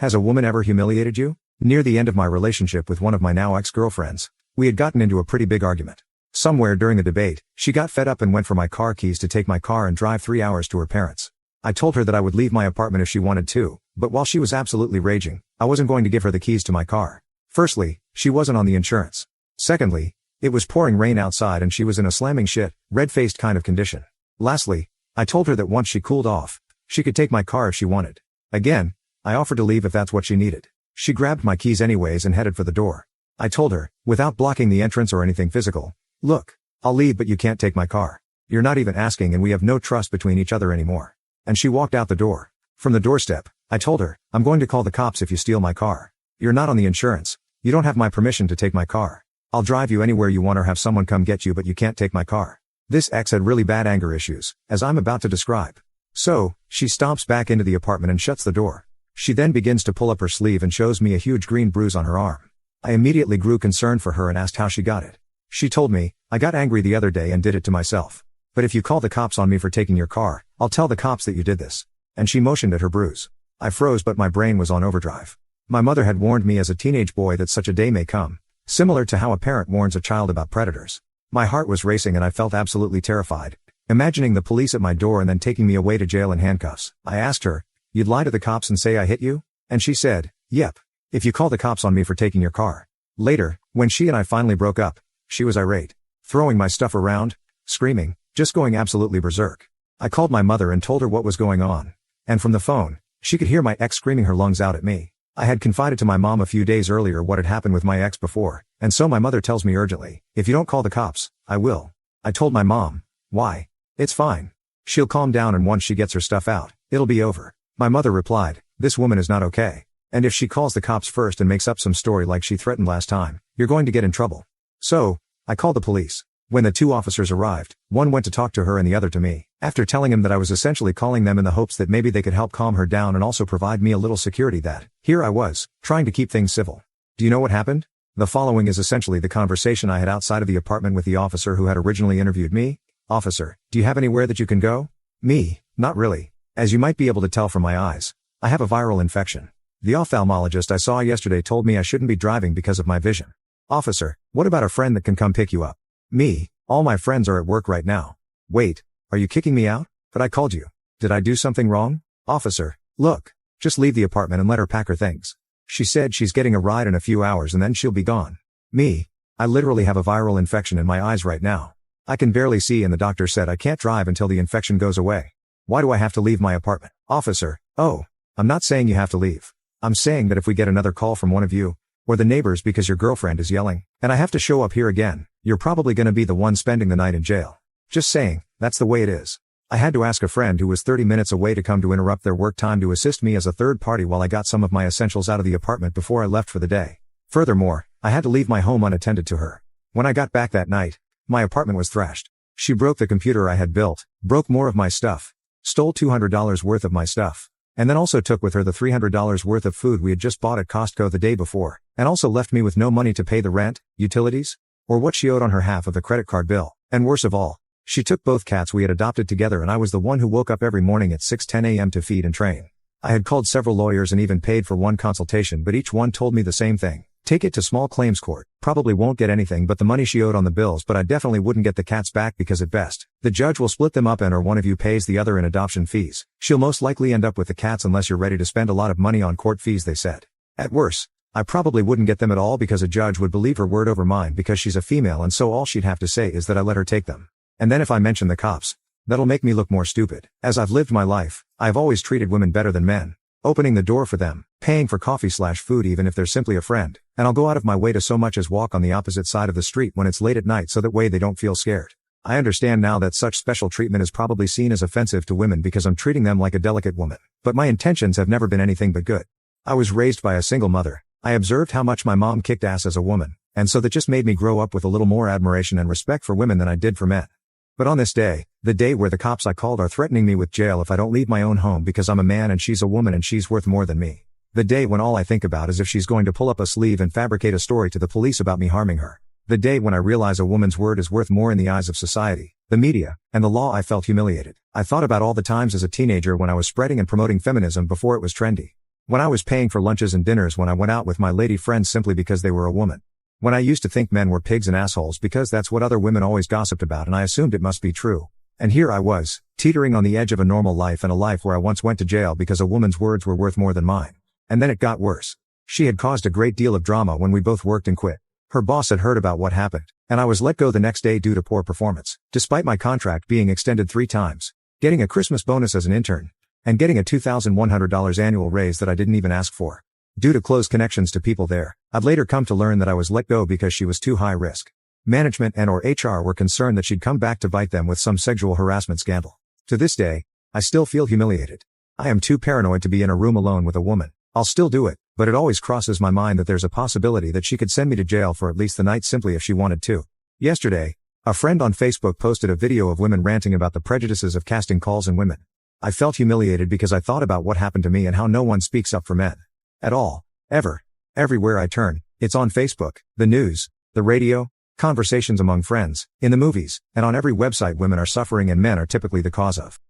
Has a woman ever humiliated you? Near the end of my relationship with one of my now ex-girlfriends, we had gotten into a pretty big argument. Somewhere during the debate, she got fed up and went for my car keys to take my car and drive 3 hours to her parents'. I told her that I would leave my apartment if she wanted to, but while she was absolutely raging, I wasn't going to give her the keys to my car. Firstly, she wasn't on the insurance. Secondly, it was pouring rain outside and she was in a slamming shit, red-faced kind of condition. Lastly, I told her that once she cooled off, she could take my car if she wanted. Again, I offered to leave if that's what she needed. She grabbed my keys anyways and headed for the door. I told her, without blocking the entrance or anything physical, "Look, I'll leave but you can't take my car. You're not even asking and we have no trust between each other anymore." And she walked out the door. From the doorstep, I told her, "I'm going to call the cops if you steal my car. You're not on the insurance. You don't have my permission to take my car. I'll drive you anywhere you want or have someone come get you but you can't take my car." This ex had really bad anger issues, as I'm about to describe. So, she stomps back into the apartment and shuts the door. She then begins to pull up her sleeve and shows me a huge green bruise on her arm. I immediately grew concerned for her and asked how she got it. She told me, "I got angry the other day and did it to myself. But if you call the cops on me for taking your car, I'll tell the cops that you did this." And she motioned at her bruise. I froze but my brain was on overdrive. My mother had warned me as a teenage boy that such a day may come, similar to how a parent warns a child about predators. My heart was racing and I felt absolutely terrified, imagining the police at my door and then taking me away to jail in handcuffs. I asked her, "You'd lie to the cops and say I hit you?" And she said, "Yep. If you call the cops on me for taking your car." Later, when she and I finally broke up, she was irate, throwing my stuff around, screaming, just going absolutely berserk. I called my mother and told her what was going on. And from the phone, she could hear my ex screaming her lungs out at me. I had confided to my mom a few days earlier what had happened with my ex before, and so my mother tells me urgently, "If you don't call the cops, I will." I told my mom, "Why? It's fine. She'll calm down and once she gets her stuff out, it'll be over." My mother replied, "This woman is not okay. And if she calls the cops first and makes up some story like she threatened last time, you're going to get in trouble." So, I called the police. When the two officers arrived, one went to talk to her and the other to me. After telling him that I was essentially calling them in the hopes that maybe they could help calm her down and also provide me a little security that, here I was, trying to keep things civil. Do you know what happened? The following is essentially the conversation I had outside of the apartment with the officer who had originally interviewed me. "Officer, do you have anywhere that you can go?" Me, "Not really. As you might be able to tell from my eyes, I have a viral infection. The ophthalmologist I saw yesterday told me I shouldn't be driving because of my vision." Officer, "What about a friend that can come pick you up?" Me, "All my friends are at work right now." Wait, are you kicking me out? But I called you. Did I do something wrong? Officer, "Look, just leave the apartment and let her pack her things. She said she's getting a ride in a few hours and then she'll be gone." Me, "I literally have a viral infection in my eyes right now. I can barely see and the doctor said I can't drive until the infection goes away. Why do I have to leave my apartment?" Officer, "Oh, I'm not saying you have to leave. I'm saying that if we get another call from one of you, or the neighbors because your girlfriend is yelling, and I have to show up here again, you're probably gonna be the one spending the night in jail. Just saying, that's the way it is." I had to ask a friend who was 30 minutes away to come to interrupt their work time to assist me as a third party while I got some of my essentials out of the apartment before I left for the day. Furthermore, I had to leave my home unattended to her. When I got back that night, my apartment was thrashed. She broke the computer I had built, broke more of my stuff, stole $200 worth of my stuff, and then also took with her the $300 worth of food we had just bought at Costco the day before, and also left me with no money to pay the rent, utilities, or what she owed on her half of the credit card bill. And worst of all, she took both cats we had adopted together and I was the one who woke up every morning at 6:10 a.m. to feed and train. I had called several lawyers and even paid for one consultation but each one told me the same thing. Take it to small claims court, probably won't get anything but the money she owed on the bills but I definitely wouldn't get the cats back because at best, the judge will split them up and or one of you pays the other in adoption fees. She'll most likely end up with the cats unless you're ready to spend a lot of money on court fees they said. At worst, I probably wouldn't get them at all because a judge would believe her word over mine because she's a female and so all she'd have to say is that I let her take them. And then if I mention the cops, that'll make me look more stupid. As I've lived my life, I've always treated women better than men. Opening the door for them, paying for coffee/food even if they're simply a friend, and I'll go out of my way to so much as walk on the opposite side of the street when it's late at night so that way they don't feel scared. I understand now that such special treatment is probably seen as offensive to women because I'm treating them like a delicate woman, but my intentions have never been anything but good. I was raised by a single mother. I observed how much my mom kicked ass as a woman, and so that just made me grow up with a little more admiration and respect for women than I did for men. But on this day, the day where the cops I called are threatening me with jail if I don't leave my own home because I'm a man and she's a woman and she's worth more than me. The day when all I think about is if she's going to pull up a sleeve and fabricate a story to the police about me harming her. The day when I realize a woman's word is worth more in the eyes of society, the media, and the law. I felt humiliated. I thought about all the times as a teenager when I was spreading and promoting feminism before it was trendy. When I was paying for lunches and dinners when I went out with my lady friends simply because they were a woman. When I used to think men were pigs and assholes because that's what other women always gossiped about and I assumed it must be true. And here I was, teetering on the edge of a normal life and a life where I once went to jail because a woman's words were worth more than mine. And then it got worse. She had caused a great deal of drama when we both worked and quit. Her boss had heard about what happened, and I was let go the next day due to poor performance, despite my contract being extended 3 times, getting a Christmas bonus as an intern, and getting a $2,100 annual raise that I didn't even ask for. Due to close connections to people there, I'd later come to learn that I was let go because she was too high risk. Management and/or HR were concerned that she'd come back to bite them with some sexual harassment scandal. To this day, I still feel humiliated. I am too paranoid to be in a room alone with a woman. I'll still do it, but it always crosses my mind that there's a possibility that she could send me to jail for at least the night simply if she wanted to. Yesterday, a friend on Facebook posted a video of women ranting about the prejudices of casting calls in women. I felt humiliated because I thought about what happened to me and how no one speaks up for men. At all. Ever. Everywhere I turn, it's on Facebook, the news, the radio, conversations among friends, in the movies, and on every website women are suffering and men are typically the cause of.